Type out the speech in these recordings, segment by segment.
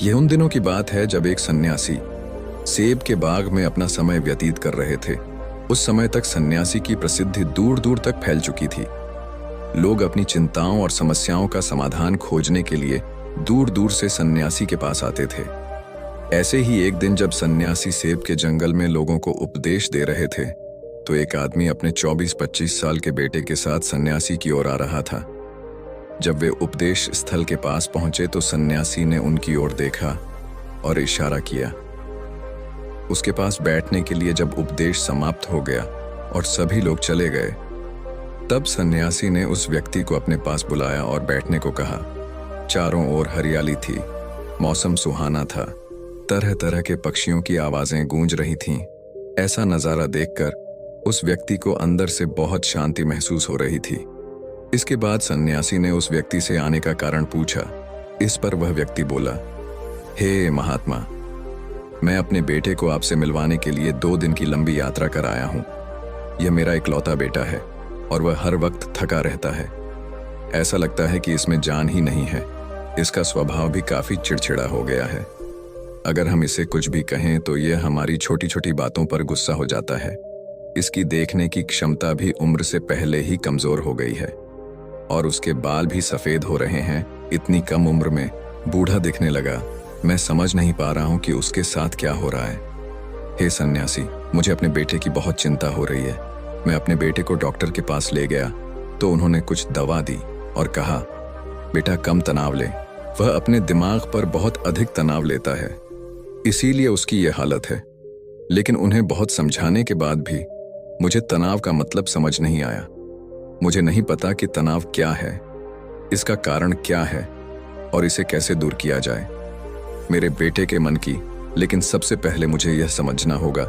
यह उन दिनों की बात है जब एक सन्यासी सेब के बाग में अपना समय व्यतीत कर रहे थे। उस समय तक सन्यासी की प्रसिद्धि दूर दूर तक फैल चुकी थी। लोग अपनी चिंताओं और समस्याओं का समाधान खोजने के लिए दूर दूर से सन्यासी के पास आते थे। ऐसे ही एक दिन जब सन्यासी सेब के जंगल में लोगों को उपदेश दे रहे थे, तो एक आदमी अपने 24-25 साल के बेटे के साथ सन्यासी की ओर आ रहा था। जब वे उपदेश स्थल के पास पहुंचे तो सन्यासी ने उनकी ओर देखा और इशारा किया। उसके पास बैठने के लिए जब उपदेश समाप्त हो गया और सभी लोग चले गए, तब सन्यासी ने उस व्यक्ति को अपने पास बुलाया और बैठने को कहा। चारों ओर हरियाली थी, मौसम सुहाना था, तरह तरह के पक्षियों की आवाजें गूंज रही थीं। ऐसा नजारा देखकर उस व्यक्ति को अंदर से बहुत शांति महसूस हो रही थी। इसके बाद सन्यासी ने उस व्यक्ति से आने का कारण पूछा। इस पर वह व्यक्ति बोला, हे महात्मा, मैं अपने बेटे को आपसे मिलवाने के लिए 2 दिन की लंबी यात्रा कर आया हूं। यह मेरा इकलौता बेटा है और वह हर वक्त थका रहता है। ऐसा लगता है कि इसमें जान ही नहीं है। इसका स्वभाव भी काफी चिड़चिड़ा हो गया है। अगर हम इसे कुछ भी कहें तो यह हमारी छोटी छोटी बातों पर गुस्सा हो जाता है। इसकी देखने की क्षमता भी उम्र से पहले ही कमजोर हो गई है और उसके बाल भी सफेद हो रहे हैं। इतनी कम उम्र में बूढ़ा दिखने लगा। मैं समझ नहीं पा रहा हूं कि उसके साथ क्या हो रहा है। हे सन्यासी, मुझे अपने बेटे की बहुत चिंता हो रही है। मैं अपने बेटे को डॉक्टर के पास ले गया तो उन्होंने कुछ दवा दी और कहा, बेटा कम तनाव ले। वह अपने दिमाग पर बहुत अधिक तनाव लेता है, इसीलिए उसकी यह हालत है। लेकिन उन्हें बहुत समझाने के बाद भी मुझे तनाव का मतलब समझ नहीं आया। मुझे नहीं पता कि तनाव क्या है, इसका कारण क्या है और इसे कैसे दूर किया जाए। मेरे बेटे के मन की, लेकिन सबसे पहले मुझे यह समझना होगा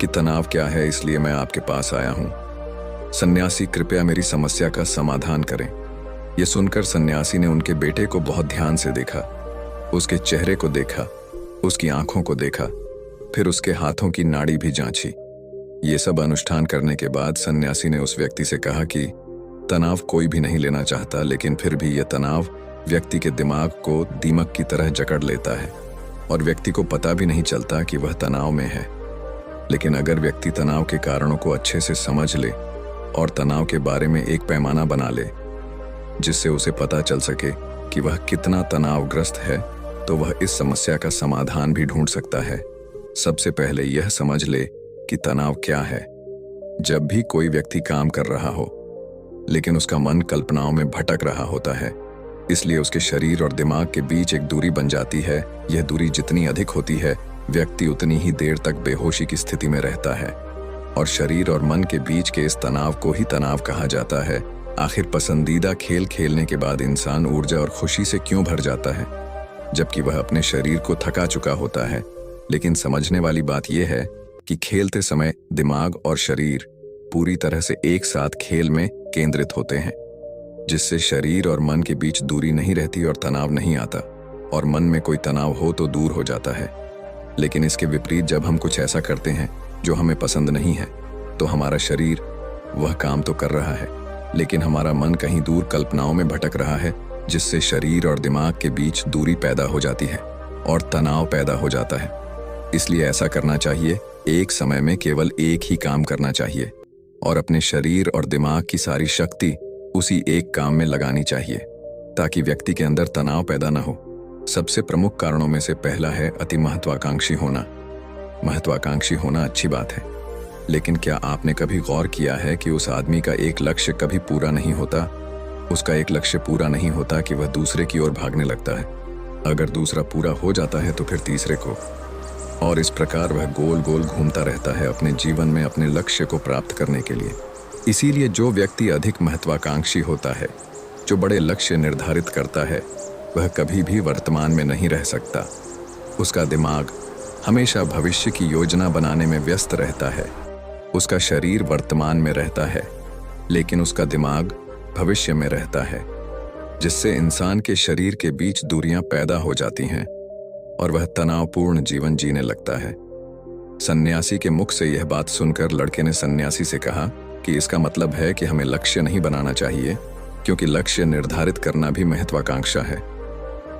कि तनाव क्या है, इसलिए मैं आपके पास आया हूं। सन्यासी, कृपया मेरी समस्या का समाधान करें। यह सुनकर सन्यासी ने उनके बेटे को बहुत ध्यान से देखा। उसके चेहरे को देखा, उसकी आंखों को देखा, फिर उसके हाथों की नाड़ी भी जांची। ये सब अनुष्ठान करने के बाद सन्यासी ने उस व्यक्ति से कहा कि तनाव कोई भी नहीं लेना चाहता, लेकिन फिर भी यह तनाव व्यक्ति के दिमाग को दीमक की तरह जकड़ लेता है और व्यक्ति को पता भी नहीं चलता कि वह तनाव में है। लेकिन अगर व्यक्ति तनाव के कारणों को अच्छे से समझ ले और तनाव के बारे में एक पैमाना बना ले जिससे उसे पता चल सके कि वह कितना तनावग्रस्त है, तो वह इस समस्या का समाधान भी ढूंढ सकता है। सबसे पहले यह समझ ले कि तनाव क्या है। जब भी कोई व्यक्ति काम कर रहा हो लेकिन उसका मन कल्पनाओं में भटक रहा होता है, इसलिए उसके शरीर और दिमाग के बीच एक दूरी बन जाती है। यह दूरी जितनी अधिक होती है, व्यक्ति उतनी ही देर तक बेहोशी की स्थिति में रहता है और शरीर और मन के बीच के इस तनाव को ही तनाव कहा जाता है। आखिर पसंदीदा खेल खेलने के बाद इंसान ऊर्जा और खुशी से क्यों भर जाता है, जबकि वह अपने शरीर को थका चुका होता है। लेकिन समझने वाली बात यह है कि खेलते समय दिमाग और शरीर पूरी तरह से एक साथ खेल में केंद्रित होते हैं, जिससे शरीर और मन के बीच दूरी नहीं रहती और तनाव नहीं आता, और मन में कोई तनाव हो तो दूर हो जाता है। लेकिन इसके विपरीत जब हम कुछ ऐसा करते हैं जो हमें पसंद नहीं है, तो हमारा शरीर वह काम तो कर रहा है, लेकिन हमारा मन कहीं दूर कल्पनाओं में भटक रहा है, जिससे शरीर और दिमाग के बीच दूरी पैदा हो जाती है और तनाव पैदा हो जाता है। इसलिए ऐसा करना चाहिए, एक समय में केवल एक ही काम करना चाहिए और अपने शरीर और दिमाग की सारी शक्ति उसी एक काम में लगानी चाहिए, ताकि व्यक्ति के अंदर तनाव पैदा न हो। सबसे प्रमुख कारणों में से पहला है अति महत्वाकांक्षी होना। महत्वाकांक्षी होना अच्छी बात है, लेकिन क्या आपने कभी गौर किया है कि उस आदमी का एक लक्ष्य कभी पूरा नहीं होता? उसका एक लक्ष्य पूरा नहीं होता कि वह दूसरे की ओर भागने लगता है। अगर दूसरा पूरा हो जाता है तो फिर तीसरे को, और इस प्रकार वह गोल गोल घूमता रहता है अपने जीवन में अपने लक्ष्य को प्राप्त करने के लिए। इसीलिए जो व्यक्ति अधिक महत्वाकांक्षी होता है, जो बड़े लक्ष्य निर्धारित करता है, वह कभी भी वर्तमान में नहीं रह सकता। उसका दिमाग हमेशा भविष्य की योजना बनाने में व्यस्त रहता है। उसका शरीर वर्तमान में रहता है, लेकिन उसका दिमाग भविष्य में रहता है, जिससे इंसान के शरीर के बीच दूरियां पैदा हो जाती हैं और वह तनावपूर्ण जीवन जीने लगता है। सन्यासी के मुख से यह बात सुनकर लड़के ने सन्यासी से कहा कि इसका मतलब है कि हमें लक्ष्य नहीं बनाना चाहिए, क्योंकि लक्ष्य निर्धारित करना भी महत्वाकांक्षा है।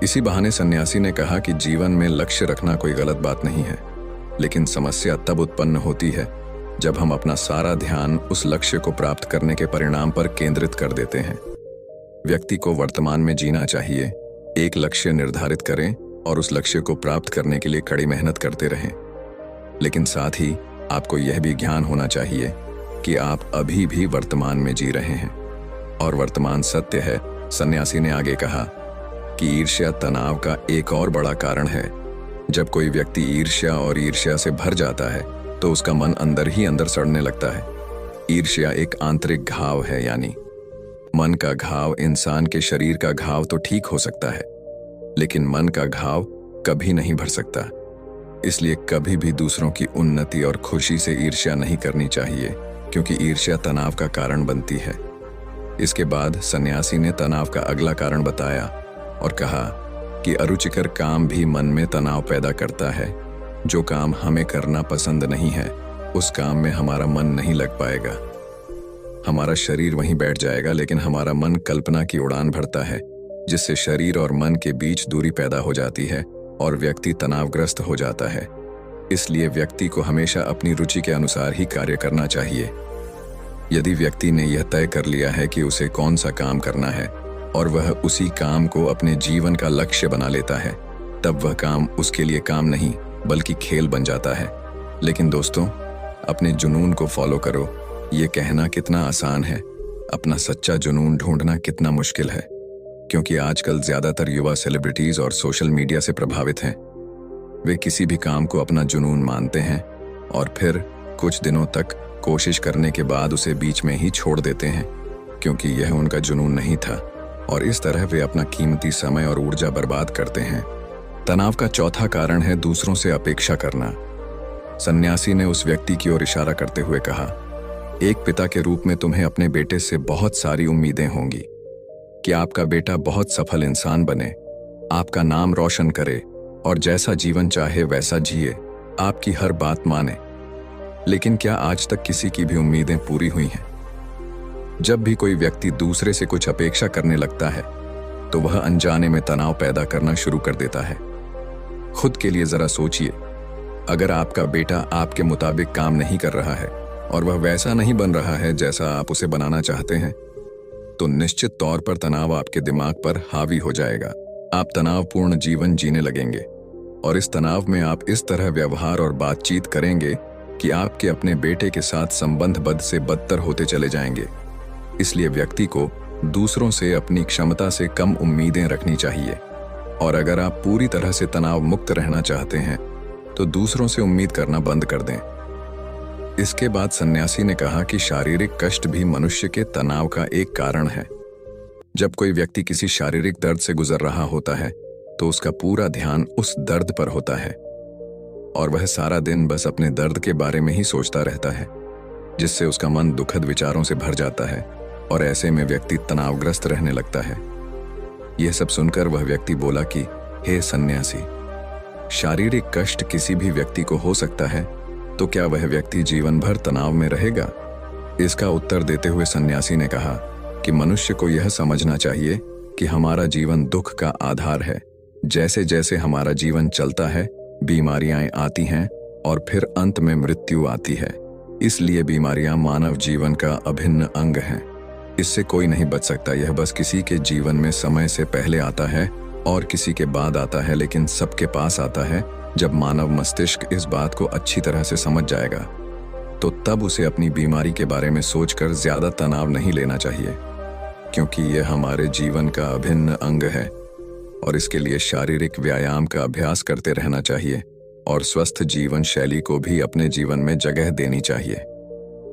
इसी बहाने सन्यासी ने कहा कि जीवन में लक्ष्य रखना कोई गलत बात नहीं है, लेकिन समस्या तब उत्पन्न होती है जब हम अपना सारा ध्यान उस लक्ष्य को प्राप्त करने के परिणाम पर केंद्रित कर देते हैं। व्यक्ति को वर्तमान में जीना चाहिए, एक लक्ष्य निर्धारित करें और उस लक्ष्य को प्राप्त करने के लिए कड़ी मेहनत करते रहें। लेकिन साथ ही आपको यह भी ज्ञान होना चाहिए कि आप अभी भी वर्तमान में जी रहे हैं और वर्तमान सत्य है। सन्यासी ने आगे कहा कि ईर्ष्या तनाव का एक और बड़ा कारण है। जब कोई व्यक्ति ईर्ष्या से भर जाता है तो उसका मन अंदर ही अंदर सड़ने लगता है। ईर्ष्या एक आंतरिक घाव है, यानी मन का घाव इंसान के शरीर का घाव तो ठीक हो सकता है, लेकिन मन का घाव कभी नहीं भर सकता। इसलिए कभी भी दूसरों की उन्नति और खुशी से ईर्ष्या नहीं करनी चाहिए, क्योंकि ईर्ष्या तनाव का कारण बनती है। इसके बाद सन्यासी ने तनाव का अगला कारण बताया और कहा कि अरुचिकर काम भी मन में तनाव पैदा करता है। जो काम हमें करना पसंद नहीं है, उस काम में हमारा मन नहीं लग पाएगा। हमारा शरीर वहीं बैठ जाएगा, लेकिन हमारा मन कल्पना की उड़ान भरता है, जिससे शरीर और मन के बीच दूरी पैदा हो जाती है और व्यक्ति तनावग्रस्त हो जाता है। इसलिए व्यक्ति को हमेशा अपनी रुचि के अनुसार ही कार्य करना चाहिए। यदि व्यक्ति ने यह तय कर लिया है कि उसे कौन सा काम करना है और वह उसी काम को अपने जीवन का लक्ष्य बना लेता है, तब वह काम उसके लिए काम नहीं बल्कि खेल बन जाता है। लेकिन दोस्तों, अपने जुनून को फॉलो करो, ये कहना कितना आसान है, अपना सच्चा जुनून ढूंढना कितना मुश्किल है। क्योंकि आजकल ज्यादातर युवा सेलिब्रिटीज और सोशल मीडिया से प्रभावित हैं। वे किसी भी काम को अपना जुनून मानते हैं और फिर कुछ दिनों तक कोशिश करने के बाद उसे बीच में ही छोड़ देते हैं, क्योंकि यह उनका जुनून नहीं था, और इस तरह वे अपना कीमती समय और ऊर्जा बर्बाद करते हैं। तनाव का चौथा कारण है दूसरों से अपेक्षा करना। सन्यासी ने उस व्यक्ति की ओर इशारा करते हुए कहा, एक पिता के रूप में तुम्हें अपने बेटे से बहुत सारी उम्मीदें होंगी कि आपका बेटा बहुत सफल इंसान बने, आपका नाम रोशन करे और जैसा जीवन चाहे वैसा जिए, आपकी हर बात माने। लेकिन क्या आज तक किसी की भी उम्मीदें पूरी हुई हैं? जब भी कोई व्यक्ति दूसरे से कुछ अपेक्षा करने लगता है तो वह अनजाने में तनाव पैदा करना शुरू कर देता है। खुद के लिए जरा सोचिए, अगर आपका बेटा आपके मुताबिक काम नहीं कर रहा है और वह वैसा नहीं बन रहा है जैसा आप उसे बनाना चाहते हैं, तो निश्चित तौर पर तनाव आपके दिमाग पर हावी हो जाएगा। आप तनावपूर्ण जीवन जीने लगेंगे और इस तनाव में आप इस तरह व्यवहार और बातचीत करेंगे कि आपके अपने बेटे के साथ संबंध बद से बदतर होते चले जाएंगे। इसलिए व्यक्ति को दूसरों से अपनी क्षमता से कम उम्मीदें रखनी चाहिए, और अगर आप पूरी तरह से तनाव मुक्त रहना चाहते हैं तो दूसरों से उम्मीद करना बंद कर दें। इसके बाद सन्यासी ने कहा कि शारीरिक कष्ट भी मनुष्य के तनाव का एक कारण है। जब कोई व्यक्ति किसी शारीरिक दर्द से गुजर रहा होता है तो उसका पूरा ध्यान उस दर्द पर होता है और वह सारा दिन बस अपने दर्द के बारे में ही सोचता रहता है, जिससे उसका मन दुखद विचारों से भर जाता है और ऐसे में व्यक्ति तनावग्रस्त रहने लगता है। यह सब सुनकर वह व्यक्ति बोला कि हे सन्यासी, शारीरिक कष्ट किसी भी व्यक्ति को हो सकता है, तो क्या वह व्यक्ति जीवन भर तनाव में रहेगा? इसका उत्तर देते हुए सन्यासी ने कहा कि मनुष्य को यह समझना चाहिए कि हमारा जीवन दुख का आधार है। जैसे जैसे हमारा जीवन चलता है, बीमारियां आती हैं और फिर अंत में मृत्यु आती है। इसलिए बीमारियां मानव जीवन का अभिन्न अंग हैं। इससे कोई नहीं बच सकता। यह बस किसी के जीवन में समय से पहले आता है और किसी के बाद आता है, लेकिन सबके पास आता है जब मानव मस्तिष्क इस बात को अच्छी तरह से समझ जाएगा, तो तब उसे अपनी बीमारी के बारे में सोचकर ज्यादा तनाव नहीं लेना चाहिए, क्योंकि यह हमारे जीवन का अभिन्न अंग है और इसके लिए शारीरिक व्यायाम का अभ्यास करते रहना चाहिए और स्वस्थ जीवन शैली को भी अपने जीवन में जगह देनी चाहिए,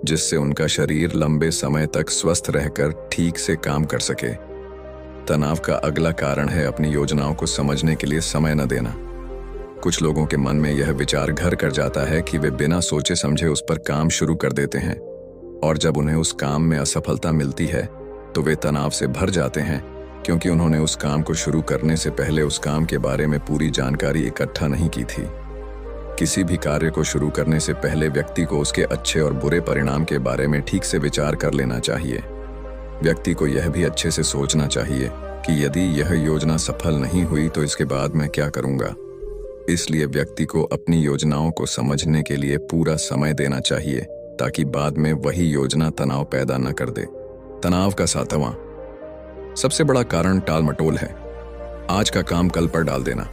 जिससे उनका शरीर लंबे समय तक स्वस्थ रहकर ठीक से काम कर सके। तनाव का अगला कारण है अपनी योजनाओं को समझने के लिए समय न देना। कुछ लोगों के मन में यह विचार घर कर जाता है कि वे बिना सोचे समझे उस पर काम शुरू कर देते हैं, और जब उन्हें उस काम में असफलता मिलती है तो वे तनाव से भर जाते हैं, क्योंकि उन्होंने उस काम को शुरू करने से पहले उस काम के बारे में पूरी जानकारी इकट्ठा नहीं की थी। किसी भी कार्य को शुरू करने से पहले व्यक्ति को उसके अच्छे और बुरे परिणाम के बारे में ठीक से विचार कर लेना चाहिए। व्यक्ति को यह भी अच्छे से सोचना चाहिए कि कि यदि यह योजना सफल नहीं हुई तो इसके बाद मैं क्या करूंगा। इसलिए व्यक्ति को अपनी योजनाओं को समझने के लिए पूरा समय देना चाहिए ताकि बाद में वही योजना तनाव पैदा न कर दे। तनाव का 7वां सबसे बड़ा कारण टालमटोल है। आज का काम कल पर डाल देना।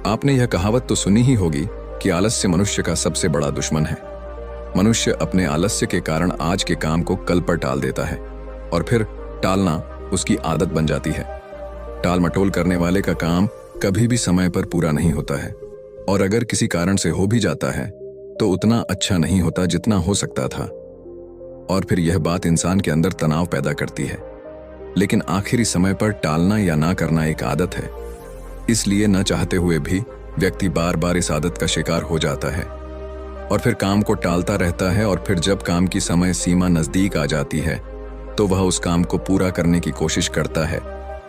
आपने यह कहावत तो सुनी ही होगी कि आलस्य मनुष्य का सबसे बड़ा दुश्मन है। मनुष्य अपने आलस्य के कारण आज के काम को कल पर टाल देता है और फिर टालना उसकी आदत बन जाती है। टालमटोल करने वाले का काम कभी भी समय पर पूरा नहीं होता है और अगर किसी कारण से हो भी जाता है तो उतना अच्छा नहीं होता जितना हो सकता था और फिर यह बात इंसान के अंदर तनाव पैदा करती है। लेकिन आखिरी समय पर टालना या ना करना एक आदत है, इसलिए न चाहते हुए भी व्यक्ति बार बार इस आदत का शिकार हो जाता है और फिर काम को टालता रहता है और फिर जब काम की समय सीमा नजदीक आ जाती है तो वह उस काम को पूरा करने की कोशिश करता है।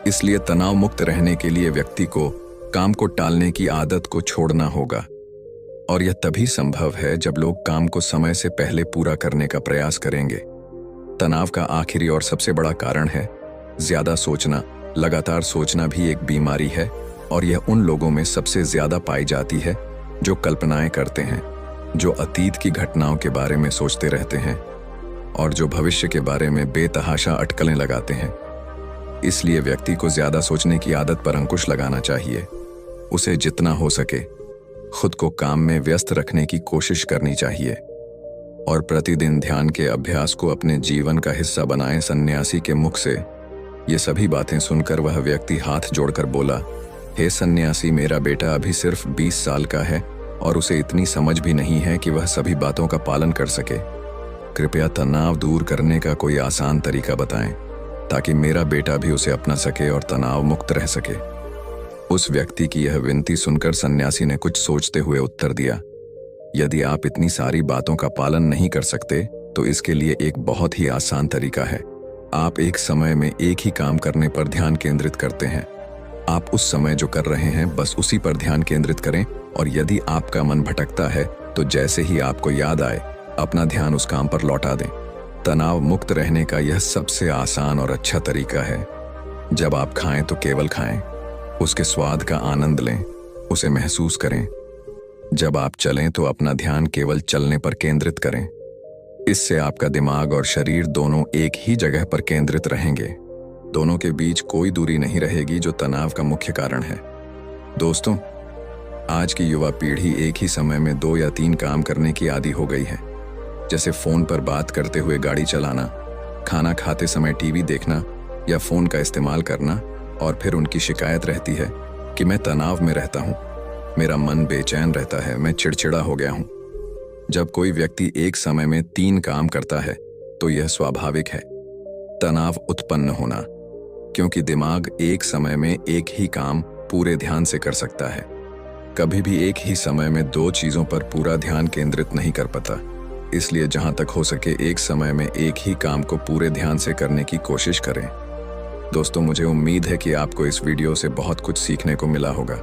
इसलिए तनाव मुक्त रहने के लिए व्यक्ति को काम को टालने की आदत को छोड़ना होगा और यह तभी संभव है जब लोग काम को समय से पहले पूरा करने का प्रयास करेंगे। तनाव का आखिरी और सबसे बड़ा कारण है ज्यादा सोचना। लगातार सोचना भी एक बीमारी है और यह उन लोगों में सबसे ज्यादा पाई जाती है जो कल्पनाएं करते हैं, जो अतीत की घटनाओं के बारे में सोचते रहते हैं और जो भविष्य के बारे में बेतहाशा अटकलें लगाते हैं। इसलिए व्यक्ति को ज्यादा सोचने की आदत पर अंकुश लगाना चाहिए। उसे जितना हो सके खुद को काम में व्यस्त रखने की कोशिश करनी चाहिए और प्रतिदिन ध्यान के अभ्यास को अपने जीवन का हिस्सा बनाएं। सन्यासी के मुख से ये सभी बातें सुनकर वह व्यक्ति हाथ जोड़कर बोला, हे सन्यासी, मेरा बेटा अभी सिर्फ 20 साल का है और उसे इतनी समझ भी नहीं है कि वह सभी बातों का पालन कर सके। कृपया तनाव दूर करने का कोई आसान तरीका बताएं ताकि मेरा बेटा भी उसे अपना सके और तनाव मुक्त रह सके। उस व्यक्ति की यह विनती सुनकर सन्यासी ने कुछ सोचते हुए उत्तर दिया, यदि आप इतनी सारी बातों का पालन नहीं कर सकते तो इसके लिए एक बहुत ही आसान तरीका है। आप एक समय में एक ही काम करने पर ध्यान केंद्रित करते हैं। आप उस समय जो कर रहे हैं बस उसी पर ध्यान केंद्रित करें और यदि आपका मन भटकता है तो जैसे ही आपको याद आए अपना ध्यान उस काम पर लौटा दें। तनाव मुक्त रहने का यह सबसे आसान और अच्छा तरीका है। जब आप खाएं तो केवल खाएं, उसके स्वाद का आनंद लें, उसे महसूस करें। जब आप चलें तो अपना ध्यान केवल चलने पर केंद्रित करें। इससे आपका दिमाग और शरीर दोनों एक ही जगह पर केंद्रित रहेंगे। दोनों के बीच कोई दूरी नहीं रहेगी जो तनाव का मुख्य कारण है। दोस्तों, आज की युवा पीढ़ी एक ही समय में 2 या 3 काम करने की आदी हो गई है, जैसे फोन पर बात करते हुए गाड़ी चलाना, खाना खाते समय टीवी देखना या फोन का इस्तेमाल करना। और फिर उनकी शिकायत रहती है कि मैं तनाव में रहता हूँ, मेरा मन बेचैन रहता है, मैं चिड़चिड़ा हो गया हूँ। जब कोई व्यक्ति एक समय में 3 काम करता है तो यह स्वाभाविक है तनाव उत्पन्न होना, क्योंकि दिमाग एक समय में एक ही काम पूरे ध्यान से कर सकता है। कभी भी एक ही समय में 2 चीजों पर पूरा ध्यान केंद्रित नहीं कर पाता। इसलिए जहां तक हो सके एक समय में एक ही काम को पूरे ध्यान से करने की कोशिश करें। दोस्तों, मुझे उम्मीद है कि आपको इस वीडियो से बहुत कुछ सीखने को मिला होगा।